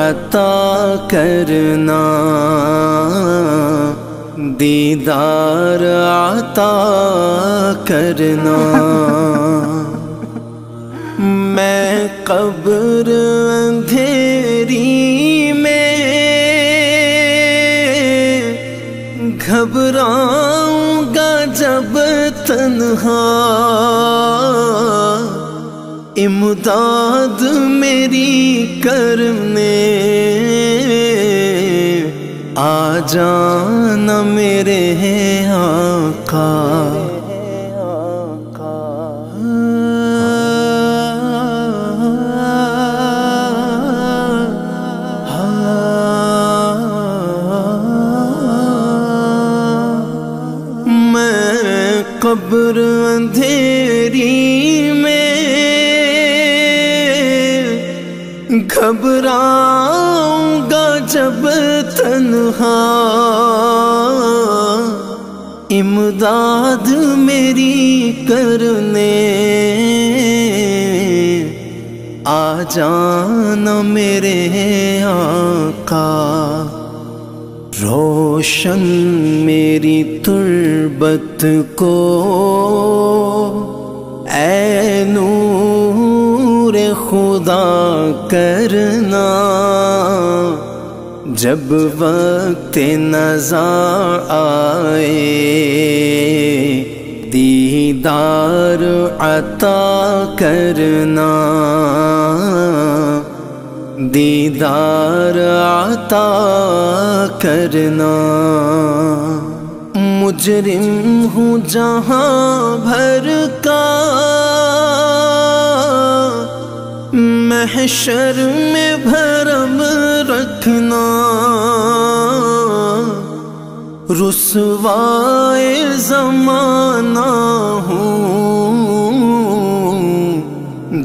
عطا کرنا، دیدار عطا کرنا۔ میں قبر اندھیری میں گھبراؤں گا جب تنہا، امداد میری کرنے آ جانا میرے آقا۔ میں قبر اندھیری میں گھبراؤں گا جب تنہا، امداد میری کرنے آ جانا میرے آقا۔ روشن میری تربت کو اے نور خدا کرنا، جب وقت نزاع آئے دیدار عطا کرنا، دیدار عطا کرنا۔ مجرم ہوں جہاں بھر کا، محشر میں بھرم رکھنا، رسوائے زمانہ ہوں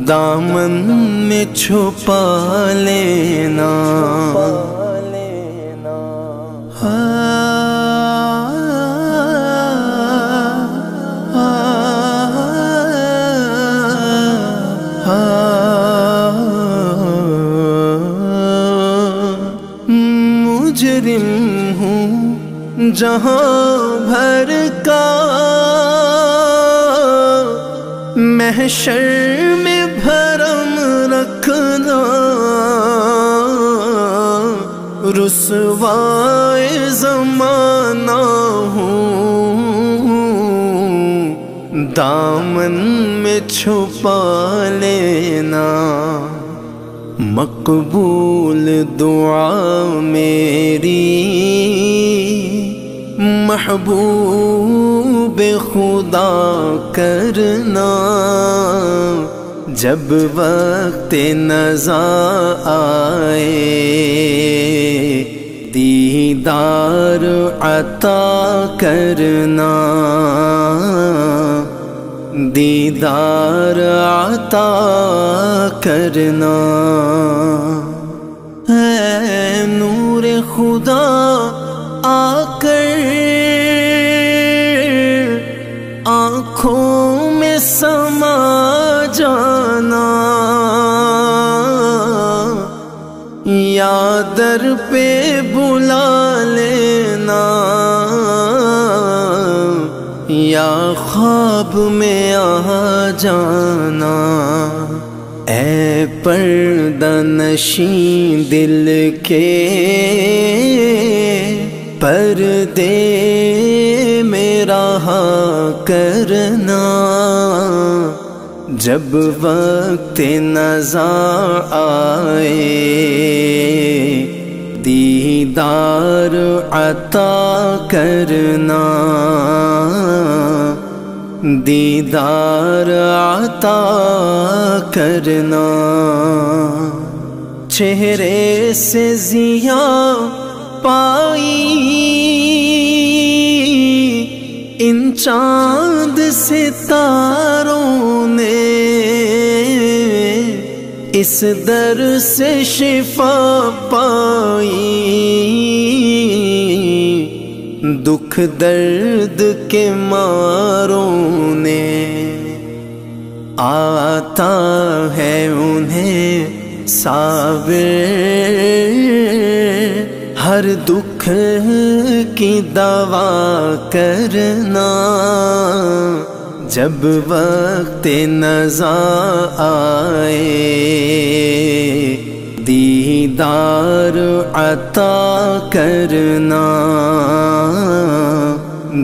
دامن میں چھپا لینا۔ مجرم ہوں جہاں بھر کا، محشر میں بھرم رکھنا، رسوائے زمانہ ہوں دامن میں چھپا لینا۔ مقبول دعا میری محبوب خدا کرنا، جب وقت نزاع آئے دیدار عطا کرنا، دیدار عطا کرنا۔ اے نور خدا آ کر آنکھوں میں سما جانا، یا در پہ بلا لینا، یا خواب میں آ جانا۔ اے پردہ نشین دل کے پردے میں رہا کرنا، جب وقت نزاع آئے دیدار عطا کرنا، دیدار عطا کرنا۔ چہرے سے ضیاء پائی ان چاند ستاروں نے، اس در سے شفا پائی دکھ درد کے ماروں نے۔ آتا ہے انہیں صابر ہر دکھ کی دوا کرنا، جب وقت نزاع آئے دیدار عطا کرنا،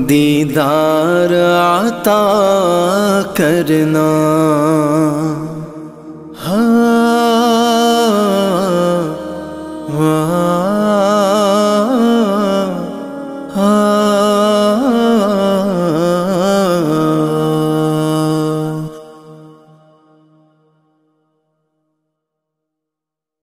دیدار عطا کرنا۔